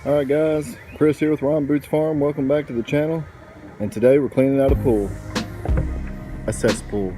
Alright guys, Chris here with RonBootsFarm. Welcome back to the channel. And today we're cleaning out a pool. A cesspool.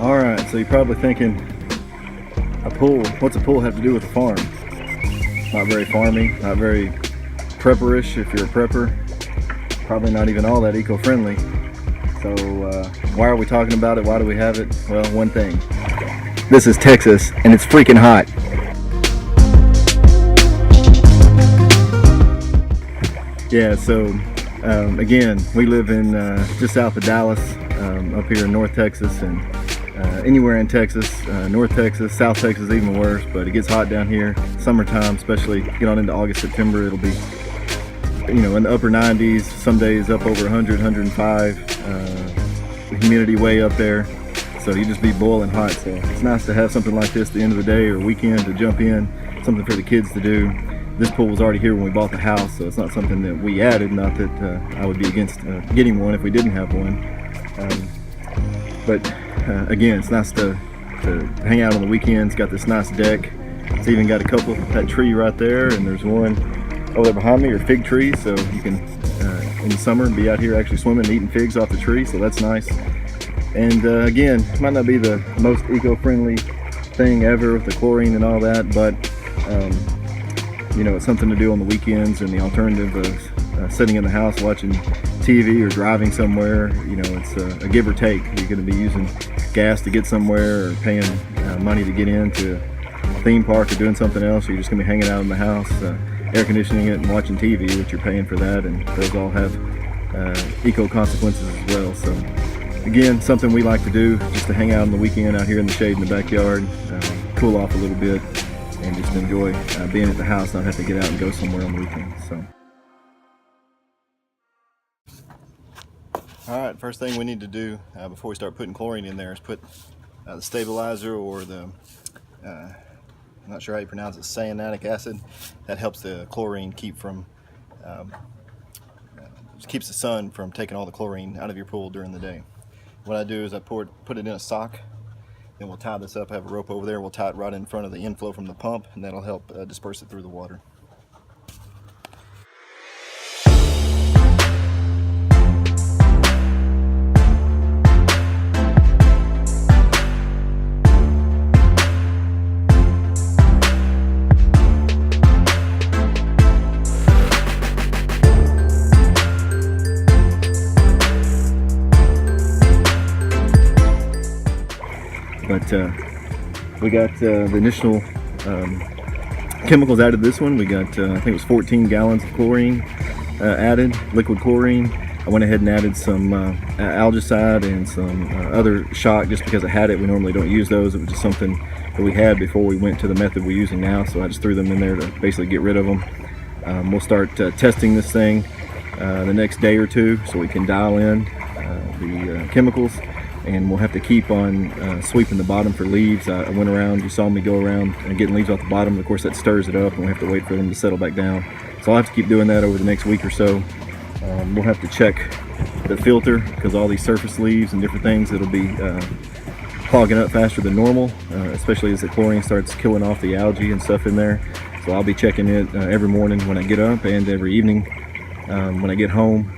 Alright, so you're probably thinking, a pool, what's a pool have to do with a farm? Not very farmy, not very prepperish if you're a prepper. Probably not even all that eco-friendly. So why are we talking about it? Why do we have it? Well, one thing. This is Texas and it's freaking hot. Yeah, so again, we live in just south of Dallas, up here in North Texas, and anywhere in Texas, North Texas, South Texas even worse, but it gets hot down here. Summertime, especially get on into August, September, it'll be, you know, in the upper 90s, some days up over 100, 105, the humidity way up there, so you just be boiling hot. So it's nice to have something like this at the end of the day or weekend to jump in, something for the kids to do. This pool was already here when we bought the house, so it's not something that we added. Not that I would be against getting one if we didn't have one. But again, it's nice to hang out on the weekends. Got this nice deck. It's even got a couple, that tree right there, and there's one over there behind me, or fig trees, so you can in the summer be out here actually swimming and eating figs off the tree, so that's nice. And again, it might not be the most eco-friendly thing ever with the chlorine and all that, but you know, it's something to do on the weekends, and the alternative of sitting in the house watching TV or driving somewhere, you know, it's a give or take. You're going to be using gas to get somewhere, or paying money to get into a theme park or doing something else, or you're just going to be hanging out in the house, air conditioning it and watching TV, which you're paying for that, and those all have eco consequences as well. So again, something we like to do, just to hang out on the weekend out here in the shade in the backyard, cool off a little bit, and just enjoy being at the house, not have to get out and go somewhere on the weekend. So, all right, first thing we need to do before we start putting chlorine in there is put the stabilizer, or the I'm not sure how you pronounce it, cyanic acid. That helps the chlorine keep from keeps the sun from taking all the chlorine out of your pool during the day. What I do is I put it in a sock. Then we'll tie this up, I have a rope over there, we'll tie it right in front of the inflow from the pump, and that'll help disperse it through the water. But we got the initial chemicals added to this one. We got, I think it was 14 gallons of chlorine added, liquid chlorine. I went ahead and added some algicide and some other shock just because I had it. We normally don't use those. It was just something that we had before we went to the method we're using now, so I just threw them in there to basically get rid of them. We'll start testing this thing the next day or two, so we can dial in the chemicals. And we'll have to keep on sweeping the bottom for leaves. I went around, you saw me go around and getting leaves off the bottom. Of course that stirs it up, and we have to wait for them to settle back down. So I'll have to keep doing that over the next week or so. We'll have to check the filter, because all these surface leaves and different things, it'll be clogging up faster than normal, especially as the chlorine starts killing off the algae and stuff in there. So I'll be checking it every morning when I get up and every evening when I get home,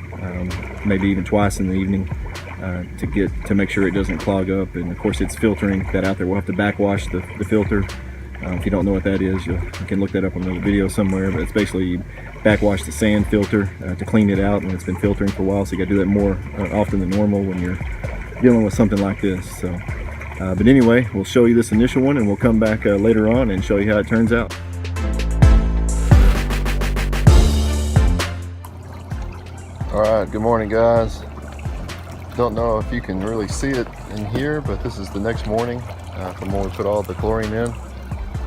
maybe even twice in the evening to make sure it doesn't clog up. And of course it's filtering that out there. We'll have to backwash the filter. If you don't know what that is, you can look that up on another video somewhere, but it's basically you backwash the sand filter to clean it out when it's been filtering for a while. So you got to do that more often than normal when you're dealing with something like this. So, but anyway, we'll show you this initial one and we'll come back later on and show you how it turns out. Alright, good morning guys. Don't know if you can really see it in here, but this is the next morning from when we put all the chlorine in.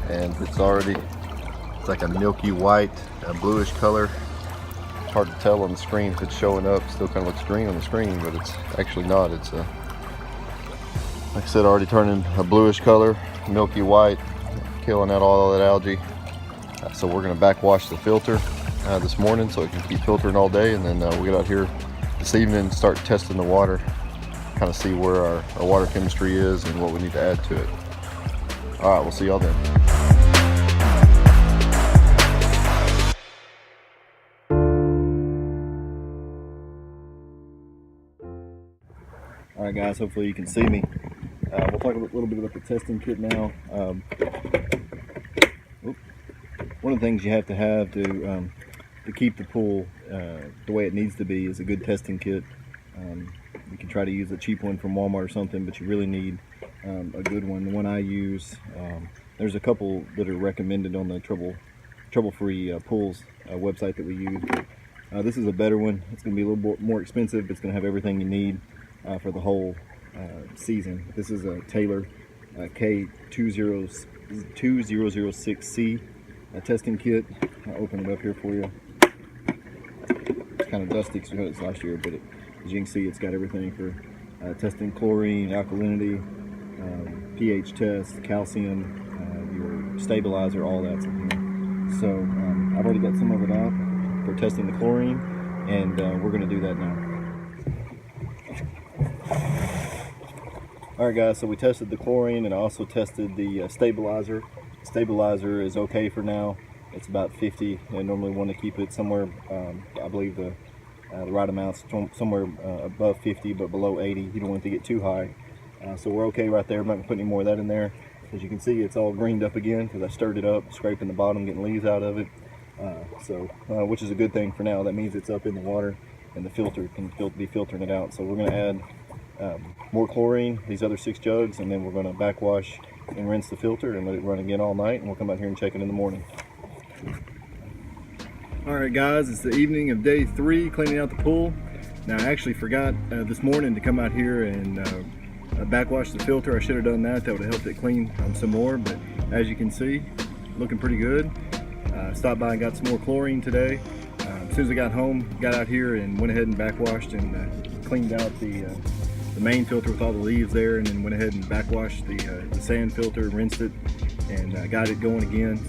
And it's like a milky white, bluish color. It's hard to tell on the screen if it's showing up. It still kind of looks green on the screen, but it's actually not. It's like I said, already turning a bluish color, milky white, killing out all that algae. So we're going to backwash the filter this morning so it can keep filtering all day, and then we'll get out here this evening and start testing the water, kind of see where our water chemistry is and what we need to add to it. All right, we'll see y'all then. All right guys, hopefully you can see me. We'll talk a little bit about the testing kit now. One of the things you have to keep the pool the way it needs to be is a good testing kit. You can try to use a cheap one from Walmart or something, but you really need a good one. The one I use, there's a couple that are recommended on the Trouble-Free Pools website that we use. This is a better one. It's going to be a little more expensive, but it's going to have everything you need for the whole season. This is a Taylor K2006C testing kit. I'll open it up here for you. It's kind of dusty because we had it last year, but as you can see, it's got everything for testing chlorine, alkalinity, pH test, calcium, your stabilizer, all that's in here. So I've already got some of it out for testing the chlorine, and we're going to do that now. Alright guys, so we tested the chlorine and I also tested the stabilizer. Stabilizer is okay for now. It's about 50. I normally want to keep it somewhere, I believe the right amount's somewhere above 50 but below 80. You don't want it to get too high. So we're okay right there. I'm not going to put any more of that in there. As you can see, it's all greened up again because I stirred it up, scraping the bottom, getting leaves out of it. Which is a good thing for now. That means it's up in the water and the filter can be filtering it out. So we're going to add more chlorine, these other 6 jugs, and then we're going to backwash and rinse the filter and let it run again all night, and we'll come out here and check it in the morning. Alright guys, it's the evening of day 3 cleaning out the pool. Now I actually forgot this morning to come out here and backwash the filter. I should have done that. That would have helped it clean some more, but as you can see, looking pretty good. Stopped by and got some more chlorine today. As soon as I got home, got out here and went ahead and backwashed and cleaned out the main filter with all the leaves there, and then went ahead and backwashed the sand filter, rinsed it, and got it going again.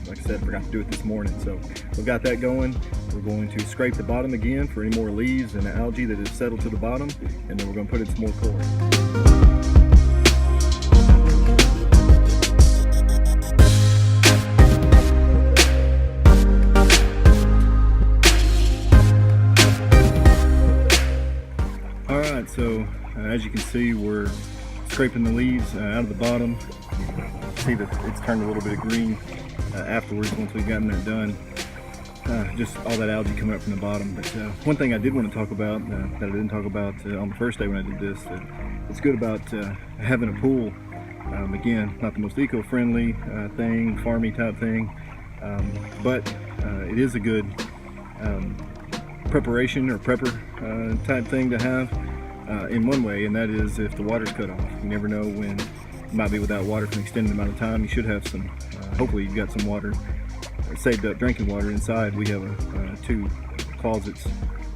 Like I said, forgot to do it this morning, so we've got that going. We're going to scrape the bottom again for any more leaves and the algae that has settled to the bottom, and then we're going to put in some more chlorine. So as you can see, we're scraping the leaves out of the bottom. See that it's turned a little bit of green afterwards once we've gotten that done. Just all that algae coming up from the bottom. But one thing I did want to talk about that I didn't talk about on the first day when I did this, it's good about having a pool. Again, not the most eco-friendly thing, farmy type thing, but it is a good preparation or prepper type thing to have. In one way, and that is if the water's cut off. You never know when you might be without water for an extended amount of time. You should have some, hopefully you've got some water, saved up drinking water inside. We have 2 closets,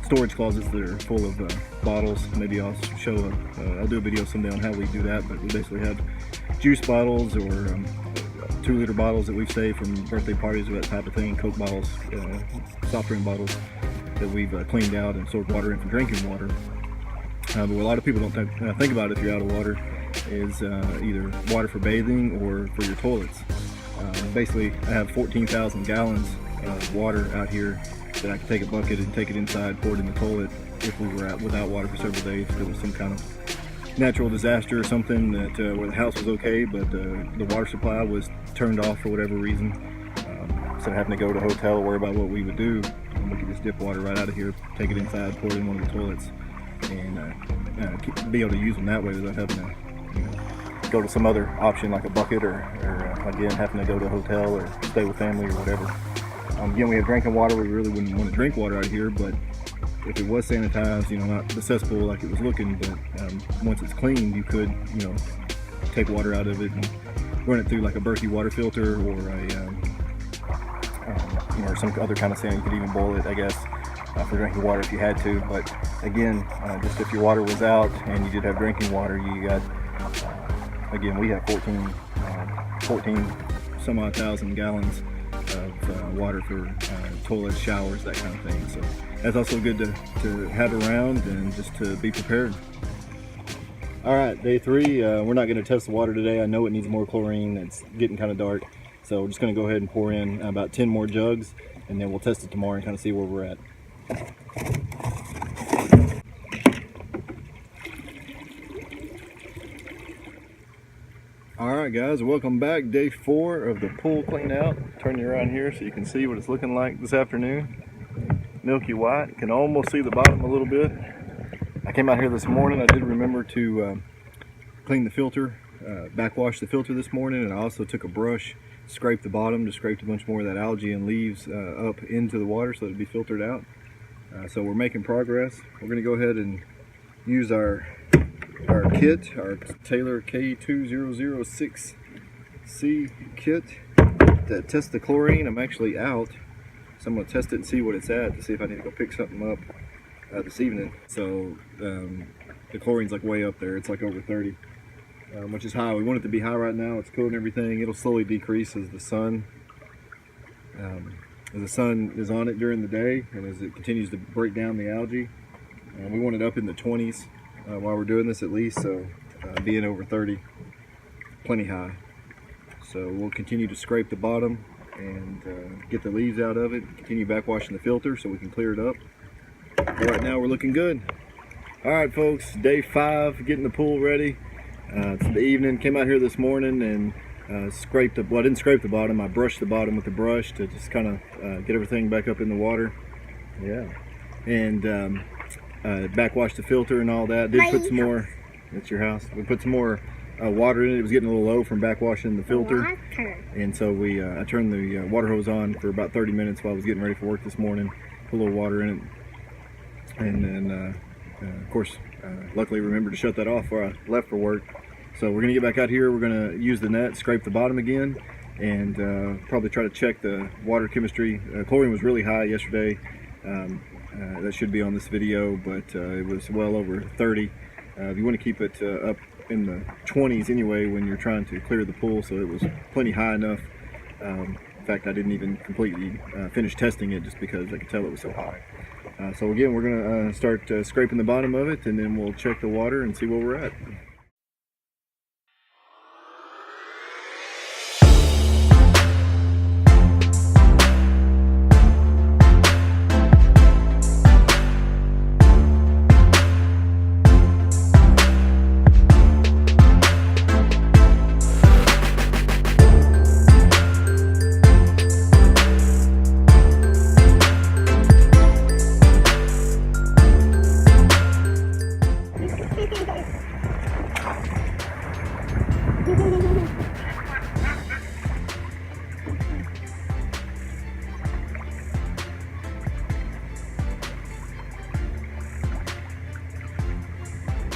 storage closets that are full of bottles. Maybe I'll show I'll do a video someday on how we do that, but we basically have juice bottles or 2-liter bottles that we've saved from birthday parties or that type of thing, Coke bottles, soft drink bottles that we've cleaned out and stored water in for drinking water. But what a lot of people don't think about if you're out of water is either water for bathing or for your toilets. Basically, I have 14,000 gallons of water out here that I could take a bucket and take it inside, pour it in the toilet if we were out without water for several days. If there was some kind of natural disaster or something that where the house was okay, but the water supply was turned off for whatever reason. Instead of having to go to a hotel or worry about what we would do, we could just dip water right out of here, take it inside, pour it in one of the toilets, and be able to use them that way without having to go to some other option like a bucket or again having to go to a hotel or stay with family or whatever. Again, we have drinking water. We really wouldn't want to drink water out of here, but if it was sanitized, not the cesspool like it was looking, but once it's cleaned, you could, take water out of it and run it through like a Berkey water filter or a or some other kind of sand. You could even boil it, I guess, for drinking water if you had to. But again, just if your water was out and you did have drinking water, you got, again, we have 14 some odd thousand gallons of water for toilets, showers, that kind of thing. So that's also good to have around and just to be prepared. All right, day 3. We're not going to test the water today. I know it needs more chlorine. It's getting kind of dark. So we're just going to go ahead and pour in about 10 more jugs, and then we'll test it tomorrow and kind of see where we're at. All right, guys, welcome back. Day 4 of the pool clean out. Turn you around here so you can see what it's looking like this afternoon. Milky white. You can almost see the bottom a little bit. I came out here this morning. I did remember to clean the filter, backwash the filter this morning, and I also took a brush, scraped the bottom, just scraped a bunch more of that algae and leaves up into the water so it'd be filtered out. So we're making progress. We're going to go ahead and use our kit, our Taylor K2006C kit, to test the chlorine. I'm actually out, so I'm going to test it and see what it's at to see if I need to go pick something up this evening. So the chlorine's like way up there. It's like over 30, which is high. We want it to be high right now. It's cooling everything. It'll slowly decrease as the sun is on it during the day and as it continues to break down the algae. We want it up in the 20s while we're doing this at least, so being over 30, plenty high. So we'll continue to scrape the bottom and get the leaves out of it, continue backwashing the filter so we can clear it up. But right now we're looking good. All right, folks, day 5, getting the pool ready. It's the evening. Came out here this morning and scraped the, well, I didn't scrape the bottom, I brushed the bottom with the brush to just kind of get everything back up in the water. Yeah. And backwash the filter and all that. Did put some more, that's your house. We put some more water in it. It was getting a little low from backwashing the filter. And so I turned the water hose on for about 30 minutes while I was getting ready for work this morning. Put a little water in it. And then, of course, luckily remembered to shut that off before I left for work. So we're going to get back out here. We're going to use the net, scrape the bottom again, and probably try to check the water chemistry. Chlorine was really high yesterday. That should be on this video, but it was well over 30. You want to keep it up in the 20s anyway when you're trying to clear the pool, so it was plenty high enough. In fact, I didn't even completely finish testing it just because I could tell it was so high. So again, we're going to start scraping the bottom of it, and then we'll check the water and see where we're at.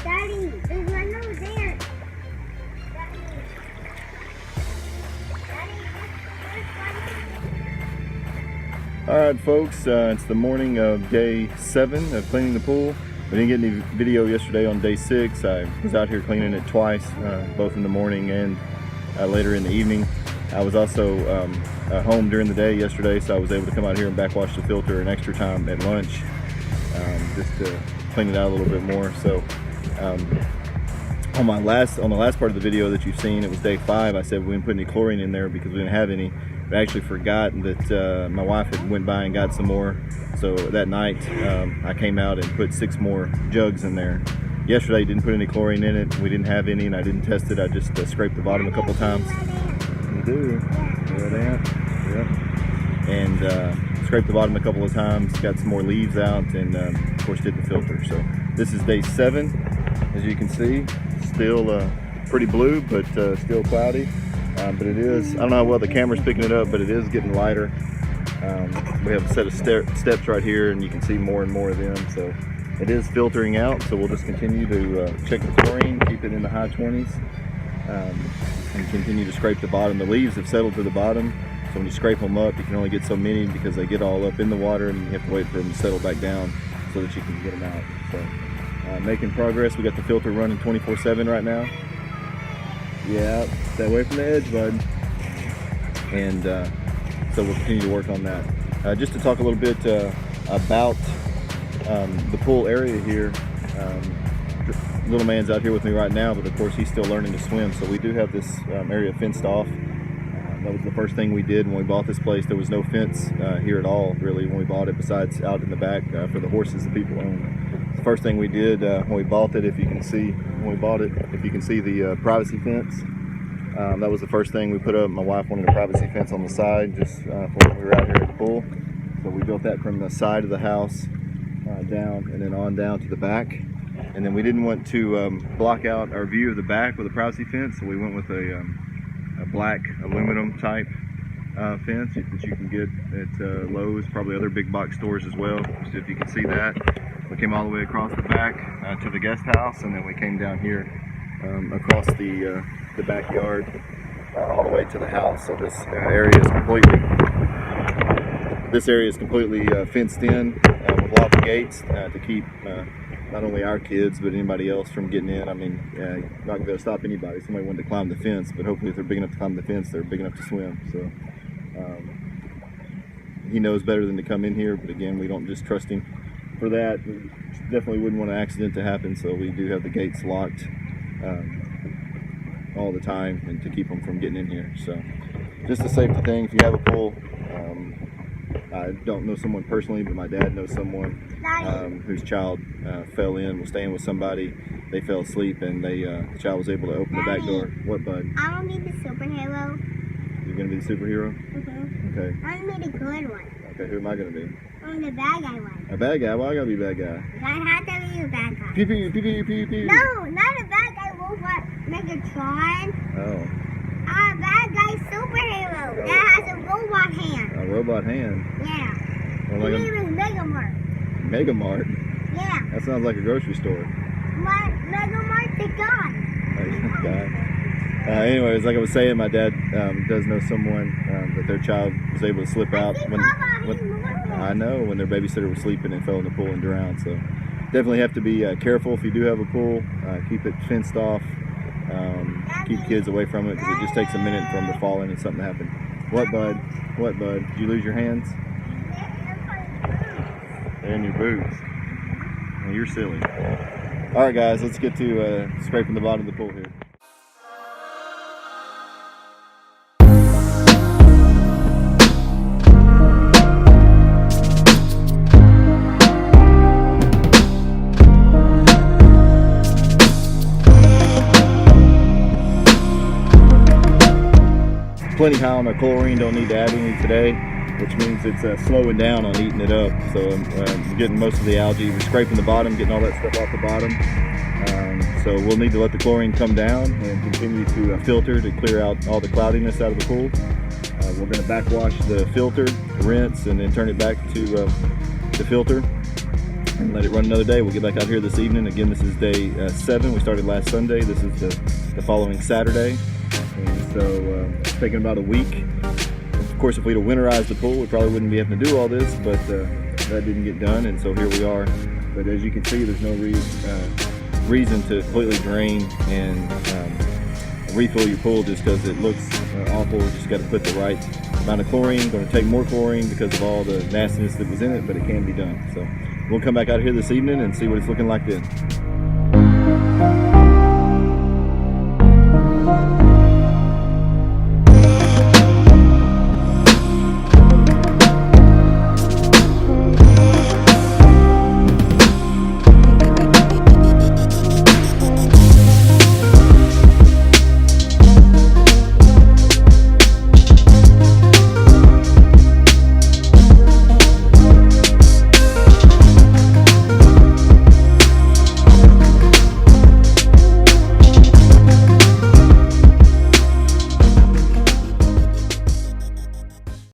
Daddy, there's one over there. All right, folks, it's the morning of day 7 of cleaning the pool. We didn't get any video yesterday on day 6. I was out here cleaning it twice, both in the morning and later in the evening. I was also home during the day yesterday, so I was able to come out here and backwash the filter an extra time at lunch, just to clean it out a little bit more. So On the last part of the video that you've seen, it was day 5. I said we didn't put any chlorine in there because we didn't have any. But I actually forgot that my wife had went by and got some more. So that night I came out and put 6 more jugs in there. Yesterday didn't put any chlorine in it. We didn't have any, and I didn't test it. I just scraped the bottom a couple times. You do. Red ant. Yep. And scraped the bottom a couple of times. Got some more leaves out, and of course did the filter. So this is day 7, as you can see. Still pretty blue, but still cloudy. But it is, I don't know how well the camera's picking it up, but it is getting lighter. We have a set of steps right here, and you can see more and more of them. So it is filtering out, so we'll just continue to check the chlorine, keep it in the high 20s, and continue to scrape the bottom. The leaves have settled to the bottom, so when you scrape them up, you can only get so many because they get all up in the water, and you have to wait for them to settle back down so that you can get them out. So making progress. We got the filter running 24/7 right now. Yeah, stay away from the edge, bud. And so we'll continue to work on that. Just to talk a little bit about the pool area here. Little man's out here with me right now, but of course he's still learning to swim. So we do have this area fenced off. That was the first thing we did when we bought this place. There was no fence here at all, really, when we bought it, besides out in the back for the horses that people own. The first thing we did when we bought it, if you can see, the privacy fence. That was the first thing we put up. My wife wanted a privacy fence on the side, just for when we were out here at the pool. So we built that from the side of the house down, and then on down to the back. And then we didn't want to block out our view of the back with a privacy fence, so we went with a black aluminum type fence that you can get at Lowe's, probably other big box stores as well. So if you can see that, we came all the way across the back to the guest house, and then we came down here across the backyard all the way to the house. So this area is completely fenced in with lots of gates to keep not only our kids but anybody else from getting in. I mean, not going to stop anybody. Somebody wanted to climb the fence, but hopefully if they're big enough to climb the fence, they're big enough to swim. So he knows better than to come in here, but again, we don't just trust him for that. We definitely wouldn't want an accident to happen, so we do have the gates locked all the time, and to keep them from getting in here. So just a safety thing. If you have a pool, I don't know someone personally, but my dad knows someone whose child fell in, was staying with somebody. They fell asleep, and the child was able to open the back door. What, bud? I want to be the superhero. You're going to be the superhero? Mm-hmm. Okay. I want to be the good one. Okay, who am I going to be? I'm the bad guy one. A bad guy? Why I got to be a bad guy? I have to be the bad guy. Pew pew pew pew pew pew. No, not a bad guy robot Megatron. Oh. A bad guy superhero that has a robot hand. A robot hand? Yeah. What am I His name is Megamart. Megamart? Yeah. That sounds like a grocery store. Megamart's the god. Anyways, like I was saying, my dad does know someone that their child was able to slip out I know, when their babysitter was sleeping and fell in the pool and drowned. So definitely have to be careful if you do have a pool. Keep it fenced off. Keep kids away from it, because it just takes a minute for them to fall in and something happen. What, bud? What, bud? Did you lose your hands? They're in your boots. Well, you're silly. All right, guys, let's get to scraping the bottom of the pool here. Plenty high on our chlorine, don't need to add any today, which means it's slowing down on eating it up. So I'm getting most of the algae. We're scraping the bottom, getting all that stuff off the bottom. So we'll need to let the chlorine come down and continue to filter to clear out all the cloudiness out of the pool. We're going to backwash the filter, rinse, and then turn it back to the filter and let it run another day. We'll get back out here this evening. Again, this is day 7. We started last Sunday. This is the following Saturday. And so it's taken about a week. Of course, if we'd have winterized the pool, we probably wouldn't be having to do all this, but that didn't get done, and so here we are. But as you can see, there's no reason to completely drain and refill your pool just because it looks awful. You just got to put the right amount of chlorine. Going to take more chlorine because of all the nastiness that was in it, but it can be done. So we'll come back out here this evening and see what it's looking like then.